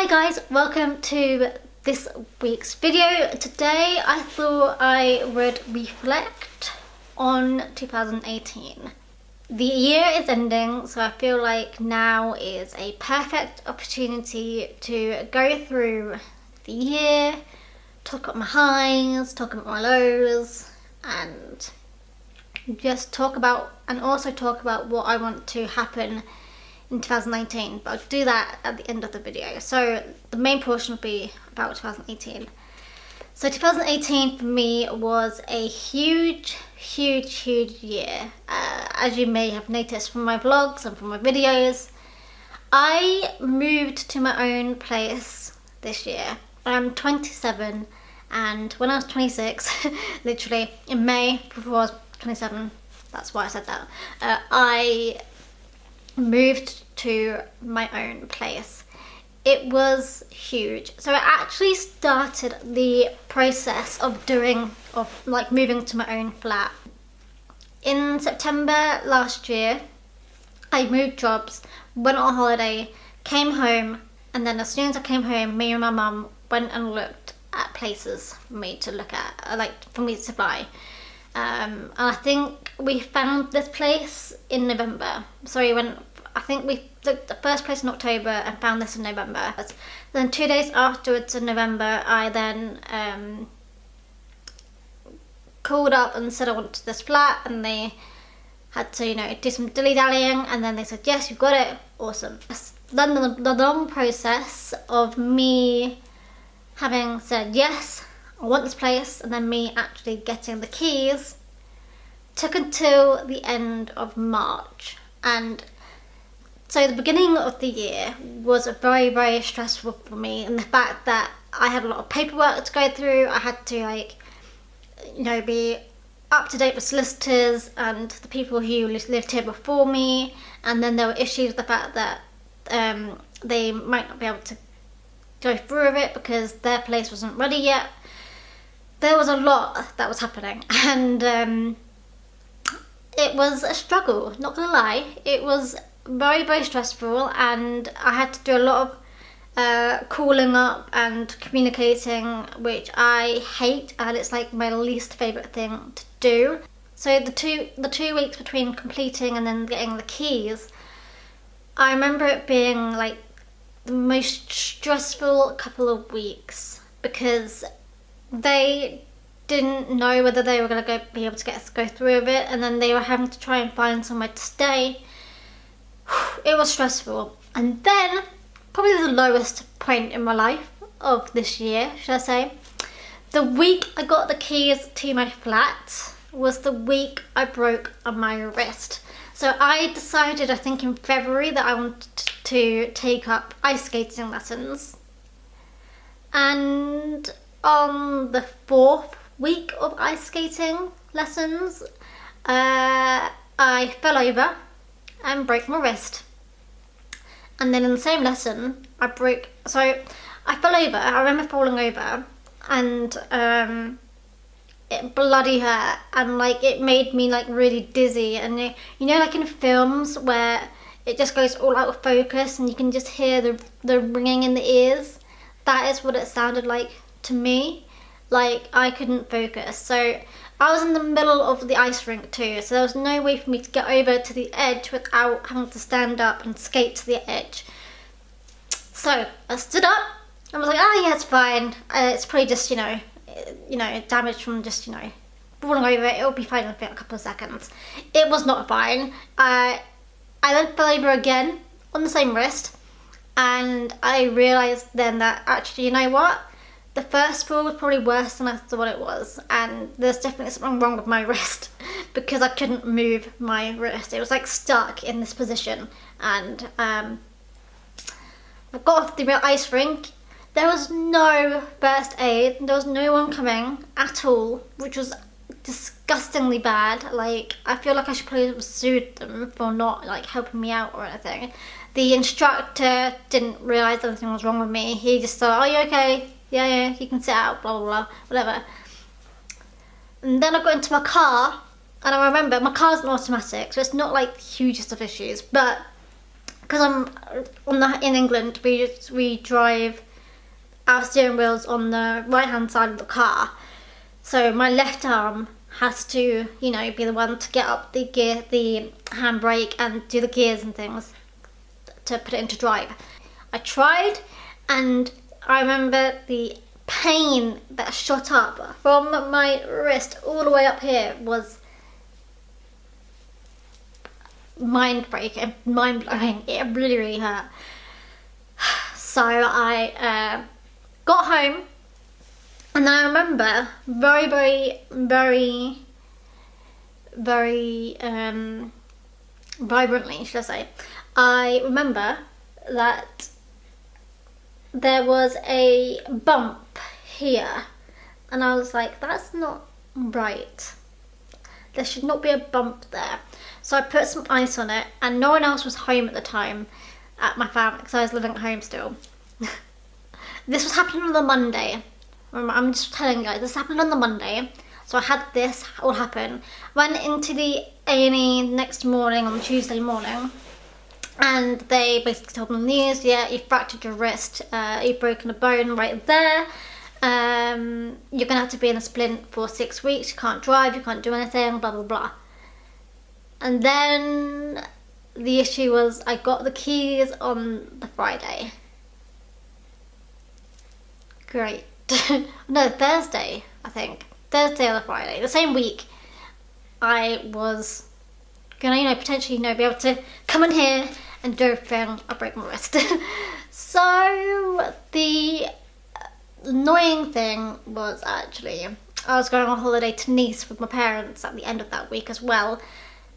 Hi guys, welcome to this week's video. Today I thought I would reflect on 2018. The year is ending, so I feel like now is a perfect opportunity to go through the year, talk about my highs, talk about my lows, and just talk about what I want to happen in 2019, but I'll do that at the end of the video. So the main portion will be about 2018. So 2018 for me was a huge year. As you may have noticed from my vlogs and from my videos, I moved to my own place this year. I'm 27, and when I was 26, literally in May, before I was 27, that's why I said that, I moved to my own place. It was huge. So I actually started the process of moving to my own flat. In September last year, I moved jobs, went on holiday, came home, and then as soon as I came home, me and my mum went and looked at places for me to look at, for me to buy. And I think we found this place in November. I think we looked at the first place in October and found this in November. Then 2 days afterwards in November, I then called up and said I wanted this flat, and they had to, do some dilly-dallying, and then they said, yes, you've got it, awesome. Then the long process of me having said, yes, I want this place, and then me actually getting the keys took until the end of March. And so the beginning of the year was very stressful for me, and the fact that I had a lot of paperwork to go through. I had to be up to date with solicitors and the people who lived here before me, and then there were issues with the fact that they might not be able to go through with it because their place wasn't ready yet. There was a lot that was happening, and it was a struggle, not gonna lie. It was very stressful, and I had to do a lot of calling up and communicating, which I hate, and it's like my least favourite thing to do. So the two weeks between completing and then getting the keys, I remember it being like the most stressful couple of weeks, because they didn't know whether they were going to be able to go through with it, and then they were having to try and find somewhere to stay. It was stressful. And then, probably the lowest point in my life of this year, should I say, the week I got the keys to my flat was the week I broke my wrist. So I decided, I think in February, that I wanted to take up ice skating lessons. And on the 4th week of ice skating lessons, I fell over and broke my wrist. And then in the same lesson, I fell over. I remember falling over, and it bloody hurt, and it made me really dizzy. And like in films where it just goes all out of focus and you can just hear the ringing in the ears, that is what it sounded like to me. I couldn't focus. So I was in the middle of the ice rink too, so there was no way for me to get over to the edge without having to stand up and skate to the edge. So I stood up and was like, yeah, it's fine. It's probably just, damage from just, falling over. It'll be fine in a couple of seconds. It was not fine. I then fell over again on the same wrist, and I realised then that actually, you know what? The first fall was probably worse than I thought it was, and there's definitely something wrong with my wrist because I couldn't move my wrist. It was stuck in this position, and I got off the ice rink. There was no first aid. There was no one coming at all, which was disgustingly bad. I feel like I should probably have sued them for not helping me out or anything. The instructor didn't realise anything was wrong with me. He just thought, are you okay? Yeah, you can sit out, blah, blah, blah, whatever. And then I got into my car, and I remember my car's an automatic, so it's not the hugest of issues, but because in England, we drive our steering wheels on the right hand side of the car, so my left arm has to, you know, be the one to get up the handbrake and do the gears and things to put it into drive. I tried, and I remember the pain that shot up from my wrist all the way up here was mind-breaking, mind-blowing. It really, really hurt. So I got home, and then I remember very vibrantly, should I say, I remember that there was a bump here, and I was like, that's not right. There should not be a bump there. So I put some ice on it, and no one else was home at the time at my family, because I was living at home still. This was happening on the Monday. I'm just telling you guys, this happened on the Monday. So I had this all happen. Went into the A&E next morning, on Tuesday morning, and they basically told me on the news, yeah, you've fractured your wrist, you've broken a bone right there. You're gonna have to be in a splint for 6 weeks. You can't drive, you can't do anything, blah blah blah. And then the issue was, I got the keys on the Friday. Great. No, Thursday, I think. Thursday or the Friday, the same week. I was gonna, you know, potentially, you know, be able to come in here and do everything. I break my wrist. So the annoying thing was, actually, I was going on holiday to Nice with my parents at the end of that week as well,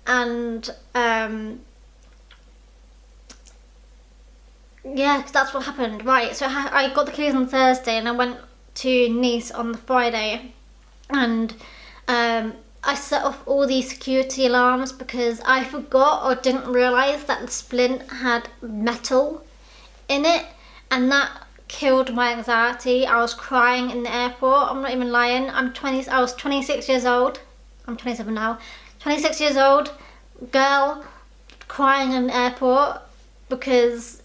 and yeah, that's what happened. Right, so I got the keys on Thursday, and I went to Nice on the Friday, and I set off all these security alarms because I forgot or didn't realise that the splint had metal in it, and that killed my anxiety. I was crying in the airport. I'm not even lying. I was 26 years old. I'm 27 now. 26 years old girl crying in the airport because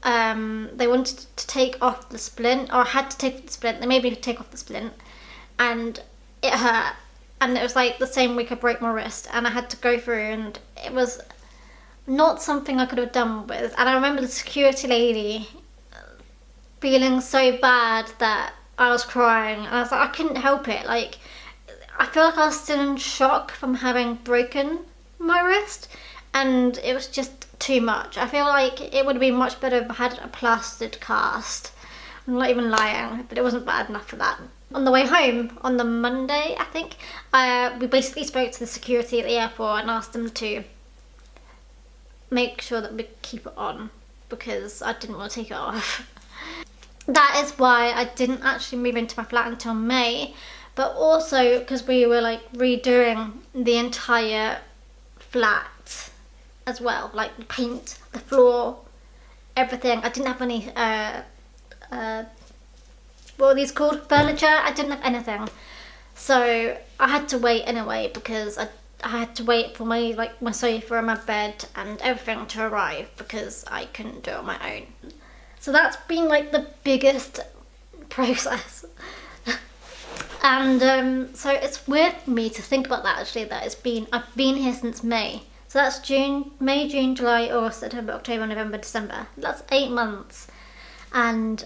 they wanted to take off the splint, or I had to take the splint. They made me take off the splint, and it hurt. And it was like the same week I broke my wrist, and I had to go through, and it was not something I could have done with. And I remember the security lady feeling so bad that I was crying, and I was like, I couldn't help it. Like, I feel like I was still in shock from having broken my wrist, and it was just too much. I feel like it would have been much better if I had a plastered cast. I'm not even lying, but it wasn't bad enough for that. On the way home, on the Monday, I think, we basically spoke to the security at the airport and asked them to make sure that we keep it on, because I didn't want to take it off. That is why I didn't actually move into my flat until May, but also because we were like redoing the entire flat as well, like the paint, the floor, everything. I didn't have any what are these called? Furniture. I didn't have anything, so I had to wait anyway, because I had to wait for my sofa and my bed and everything to arrive, because I couldn't do it on my own. So that's been like the biggest process. And so it's weird for me to think about that, actually, that I've been here since May. So that's May, June, July, August, September, October, November, December. That's 8 months. And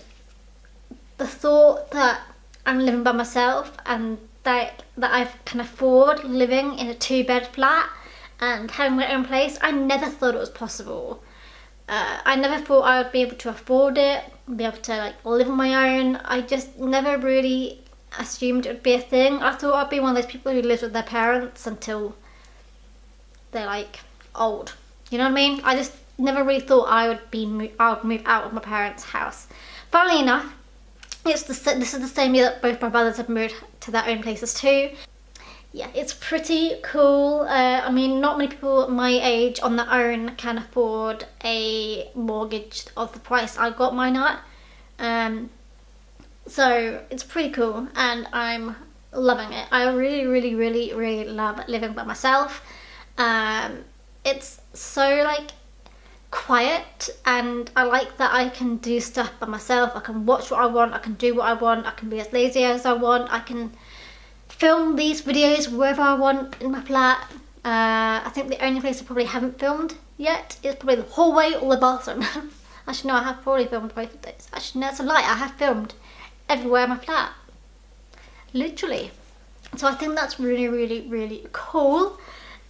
the thought that I'm living by myself, and that I can afford living in a 2-bed flat and having my own place, I never thought it was possible. I never thought I would be able to afford it, be able to like live on my own. I just never really assumed it would be a thing. I thought I'd be one of those people who lives with their parents until they're like old. You know what I mean? I just never really thought I would move out of my parents' house. Funnily enough, this is the same year that both my brothers have moved to their own places too. Yeah, it's pretty cool. I mean, not many people my age on their own can afford a mortgage of the price I got mine at. So it's pretty cool, and I'm loving it. I really, really, really, really love living by myself. It's so like quiet, and I like that I can do stuff by myself. I can watch what I want, I can do what I want, I can be as lazy as I want, I can film these videos wherever I want in my flat. I think the only place I probably haven't filmed yet is probably the hallway or the bathroom. Actually no, I have probably filmed both of those. Actually no, that's a lie, I have filmed everywhere in my flat. Literally. So I think that's really cool.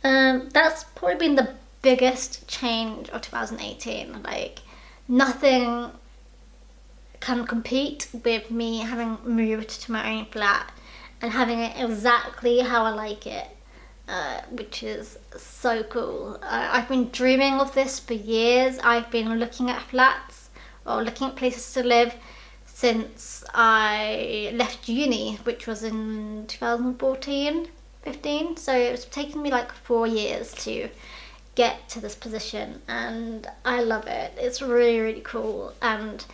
That's probably been the biggest change of 2018. Like, nothing can compete with me having moved to my own flat and having it exactly how I like it, which is so cool. I've been dreaming of this for years. I've been looking at flats or looking at places to live since I left uni, which was in 2014, 15. So it's taken me like 4 years to get to this position, and I love it. It's really cool. And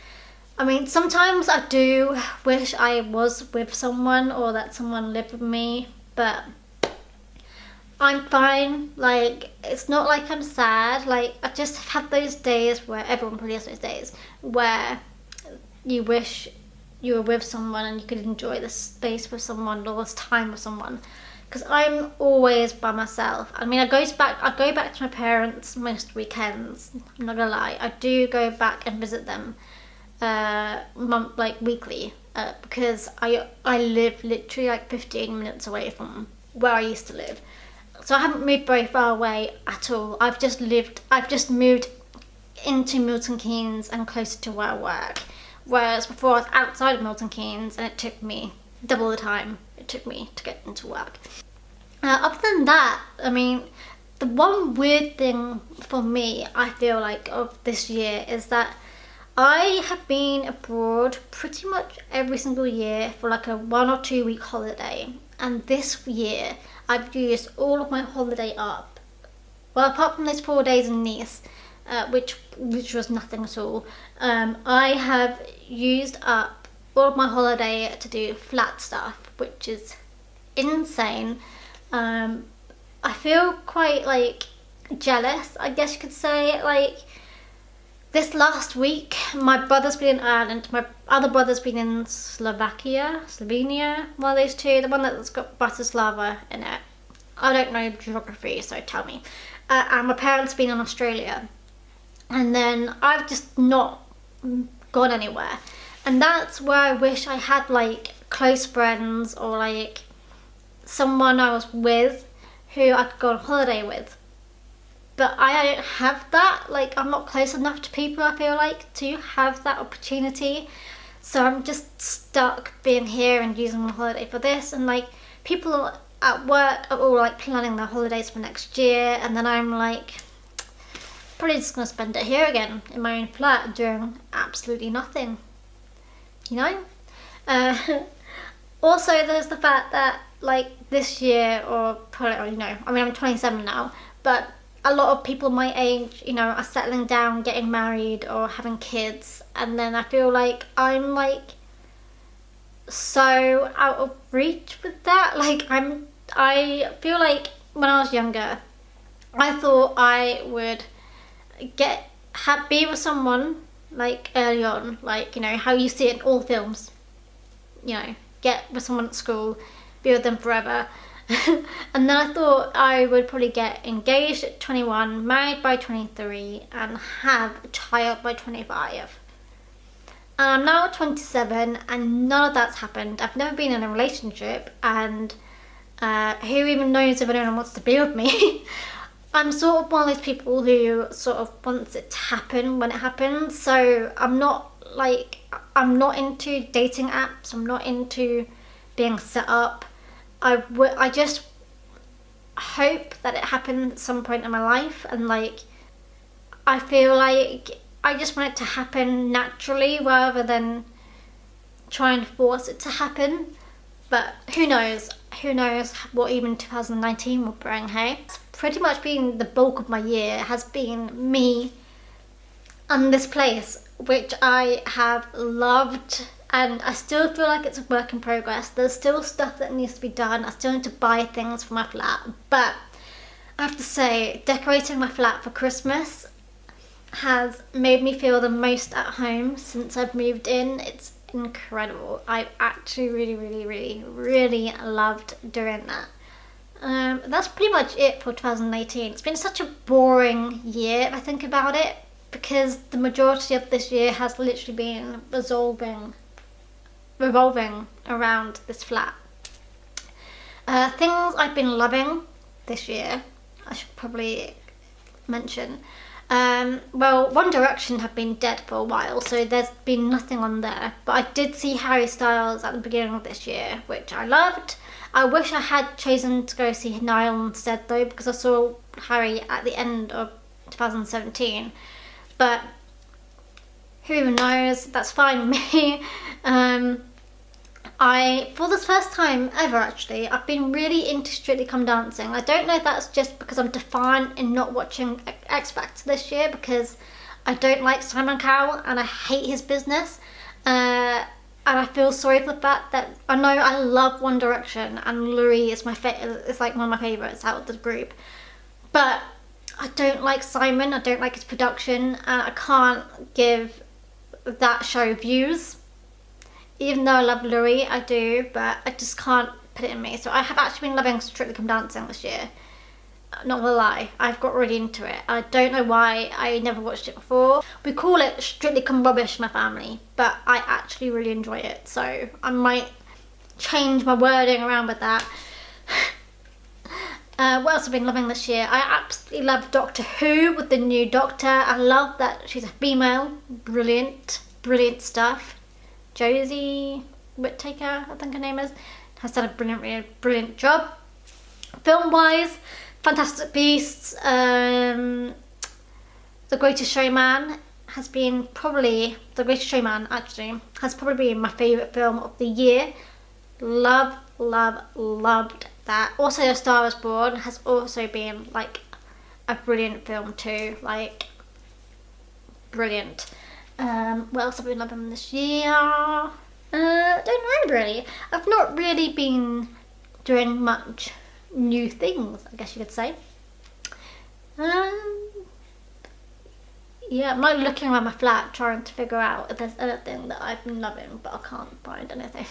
I mean, sometimes I do wish I was with someone or that someone lived with me, but I'm fine. Like, it's not like I'm sad. Like, I just have those days where everyone probably has those days where you wish you were with someone and you could enjoy this space with someone or this time with someone. Because I'm always by myself. I mean, I go back to my parents most weekends. I'm not gonna lie. I do go back and visit them, weekly, because I live literally like 15 minutes away from where I used to live. So I haven't moved very far away at all. I've just moved into Milton Keynes and closer to where I work. Whereas before I was outside of Milton Keynes and it took me double the time it took me to get into work. Other than that, I mean, the one weird thing for me, I feel like, of this year is that I have been abroad pretty much every single year for like a 1 or 2 week holiday. And this year, I've used all of my holiday up. Well, apart from those 4 days in Nice, which was nothing at all, I have used up all of my holiday to do flat stuff, which is insane. I feel quite like jealous, I guess you could say. Like, this last week, my brother's been in Ireland, my other brother's been in Slovenia, one of those two, the one that's got Bratislava in it. I don't know geography, so tell me. And my parents been in Australia. And then I've just not gone anywhere. And that's where I wish I had like close friends or like someone I was with who I could go on holiday with. But I don't have that. Like, I'm not close enough to people, I feel like, to have that opportunity. So I'm just stuck being here and using my holiday for this. And like, people at work are all like planning their holidays for next year, and then I'm like, probably just gonna spend it here again in my own flat doing absolutely nothing, you know. Also, there's the fact that like this year, or probably, you know, I mean, I'm 27 now, but a lot of people my age, you know, are settling down, getting married or having kids, and then I feel like I'm like so out of reach with that. Like, I feel like when I was younger, I thought I would be with someone like early on, like, you know, how you see it in all films, you know, get with someone at school, be with them forever. And then I thought I would probably get engaged at 21, married by 23, and have a child by 25. And I'm now 27 and none of that's happened. I've never been in a relationship, and who even knows if anyone wants to be with me. I'm sort of one of those people who sort of wants it to happen when it happens. So I'm not into dating apps. I'm not into being set up. I just hope that it happens at some point in my life, and like, I feel like I just want it to happen naturally rather than try and force it to happen. But who knows what even 2019 will bring, hey? It's pretty much been the bulk of my year has been me and this place, which I have loved, and I still feel like it's a work in progress. There's still stuff that needs to be done. I still need to buy things for my flat, but I have to say, decorating my flat for Christmas has made me feel the most at home since I've moved in. It's incredible. I actually really loved doing that. That's pretty much it for 2018. It's been such a boring year if I think about it, because the majority of this year has literally been revolving around this flat. Things I've been loving this year, I should probably mention. Well, One Direction have been dead for a while, so there's been nothing on there. But I did see Harry Styles at the beginning of this year, which I loved. I wish I had chosen to go see Niall instead though, because I saw Harry at the end of 2017. But who even knows, that's fine with me. For the first time ever actually, I've been really into Strictly Come Dancing. I don't know if that's just because I'm defiant in not watching X Factor this year, because I don't like Simon Cowell and I hate his business. And I feel sorry for the fact that I know I love One Direction and Louis is it's like one of my favourites out of the group. But I don't like Simon, I don't like his production, and I can't give that show views. Even though I love Louis, I do, but I just can't put it in me. So I have actually been loving Strictly Come Dancing this year. Not gonna lie, I've got really into it. I don't know why I never watched it before. We call it Strictly Come Rubbish in my family, but I actually really enjoy it. So I might change my wording around with that. What else have I been loving this year? I absolutely love Doctor Who with the new Doctor. I love that she's a female. Brilliant stuff. Josie Whittaker, I think her name is, has done a brilliant job. Film-wise, Fantastic Beasts, The Greatest Showman has been probably, The Greatest Showman actually, has probably been my favourite film of the year. Loved that. Also, A Star Is Born has also been like a brilliant film too, like brilliant. What else have we been loving this year? Don't know really. I've not really been doing much new things, I guess you could say. Yeah, I'm like looking around my flat trying to figure out if there's anything that I've been loving, but I can't find anything.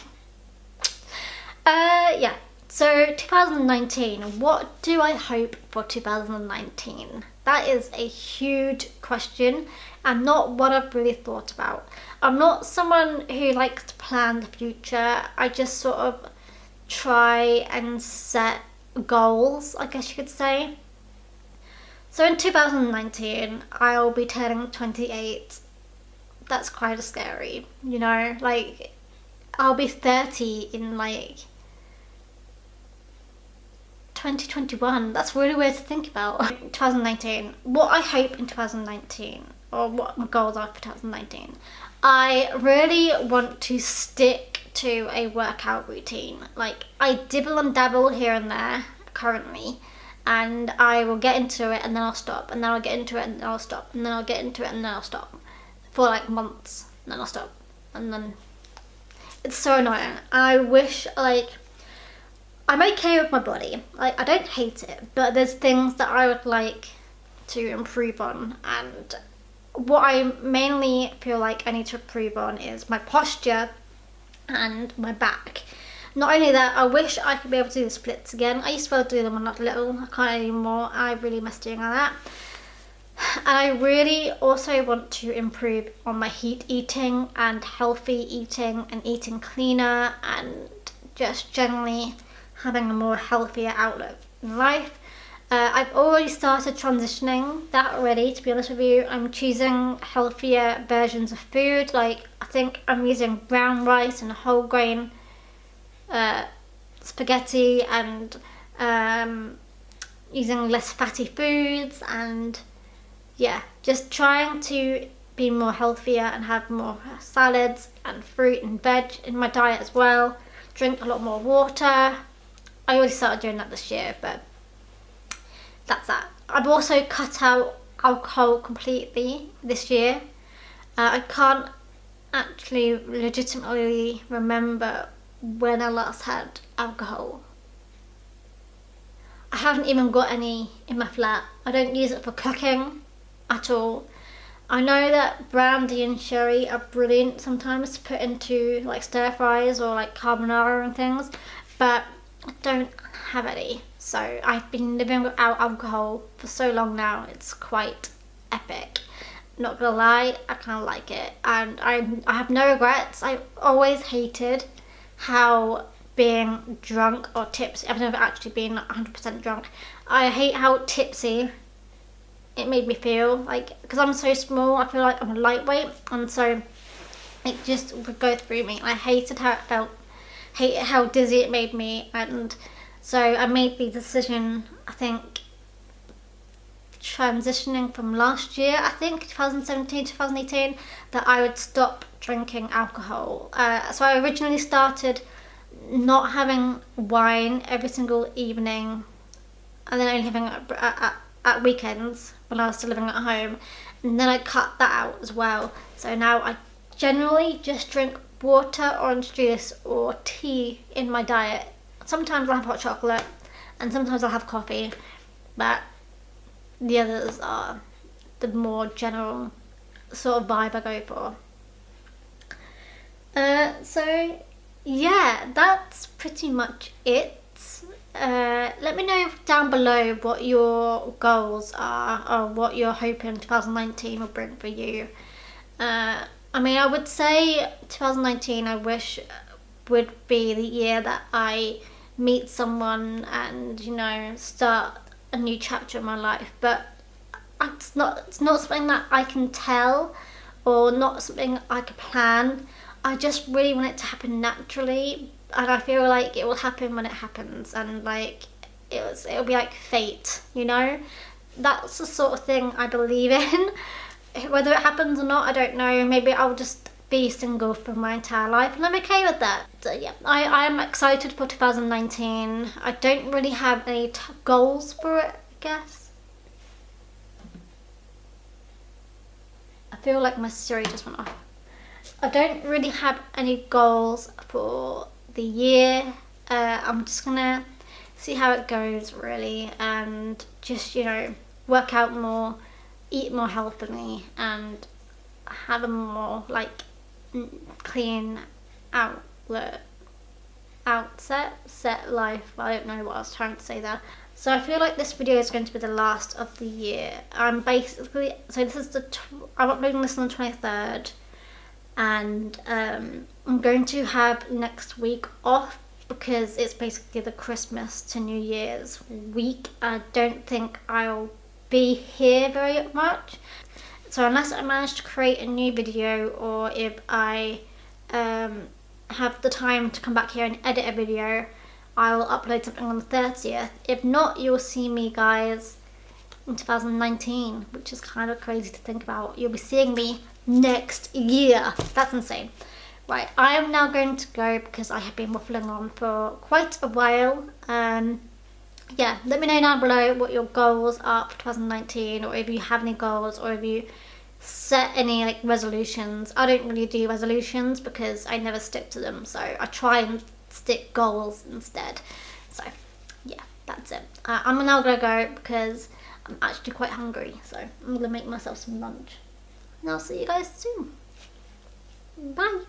Yeah, so 2019, what do I hope for 2019? That is a huge question and not what I've really thought about. I'm not someone who likes to plan the future. I just sort of try and set goals, I guess you could say. So in 2019, I'll be turning 28. That's kind of scary, you know? Like, I'll be 30 in like 2021. That's really weird to think about. 2019. What I hope in 2019, or what my goals are for 2019. I really want to stick to a workout routine. Like, I dibble and dabble here and there currently, and I will get into it and then I'll stop, and then I'll get into it and then I'll stop, and then I'll get into it and then I'll stop for like months, and then I'll stop, and then it's so annoying. I wish, like, I'm okay with my body. Like, I don't hate it, but there's things that I would like to improve on, and what I mainly feel like I need to improve on is my posture and my back. Not only that, I wish I could be able to do the splits again. I used to be able to do them when I was little. I can't anymore. I really miss doing all that. And I really also want to improve on my heat eating and healthy eating and eating cleaner and just generally having a more healthier outlook in life. I've already started transitioning that already, to be honest with you. I'm choosing healthier versions of food. Like, I think I'm using brown rice and whole grain spaghetti, and using less fatty foods, and yeah, just trying to be more healthier and have more salads and fruit and veg in my diet as well. Drink a lot more water. I already started doing that this year, but that's that. I've also cut out alcohol completely this year. I can't actually legitimately remember when I last had alcohol. I haven't even got any in my flat. I don't use it for cooking at all. I know that brandy and sherry are brilliant sometimes to put into like stir fries or like carbonara and things, but I don't have any. So I've been living without alcohol for so long now, it's quite epic. Not gonna lie, I kind of like it, and I have no regrets. I always hated how being drunk or tipsy, I've never actually been 100% drunk, I hate how tipsy it made me feel, like, because I'm so small, I feel like I'm a lightweight, and so it just would go through me. I hated how it felt, hated how dizzy it made me, and so I made the decision, I think, transitioning from last year, I think 2017, 2018, that I would stop drinking alcohol. So I originally started not having wine every single evening, and then only having at weekends when I was still living at home, and then I cut that out as well. So now I generally just drink water, orange juice or tea in my diet. Sometimes I'll have hot chocolate and sometimes I'll have coffee, but the others are the more general sort of vibe I go for. So yeah, that's pretty much it. Let me know down below what your goals are, or what you're hoping 2019 will bring for you. I mean, I would say 2019 I wish would be the year that I meet someone and, you know, start a new chapter in my life, but it's not something that I can tell, or not something I can plan. I just really want it to happen naturally, and I feel like it will happen when it happens, and like it'll be like fate, you know? That's the sort of thing I believe in. Whether it happens or not, I don't know. Maybe I'll just be single for my entire life, and I'm okay with that. So yeah, I am excited for 2019. I don't really have any goals for it, I guess. I feel like my Siri just went off. I don't really have any goals for the year. I'm just gonna see how it goes, really, and just, you know, work out more, eat more healthily, and have a more like clean set life. I don't know what I was trying to say there. So I feel like this video is going to be the last of the year. I'm basically, so this is I'm uploading this on the 23rd, and I'm going to have next week off because it's basically the Christmas to New Year's week. I don't think I'll be here very much, so unless I manage to create a new video, or if I have the time to come back here and edit a video, I will upload something on the 30th. If not, you'll see me, guys, in 2019, which is kind of crazy to think about. You'll be seeing me next year. That's insane. Right, I am now going to go because I have been waffling on for quite a while. Yeah, let me know down below what your goals are for 2019, or if you have any goals, or if you set any like resolutions. I don't really do resolutions because I never stick to them, so I try and stick goals instead. So yeah, that's it. I'm now gonna go because I'm actually quite hungry, so I'm gonna make myself some lunch, and I'll see you guys soon. Bye.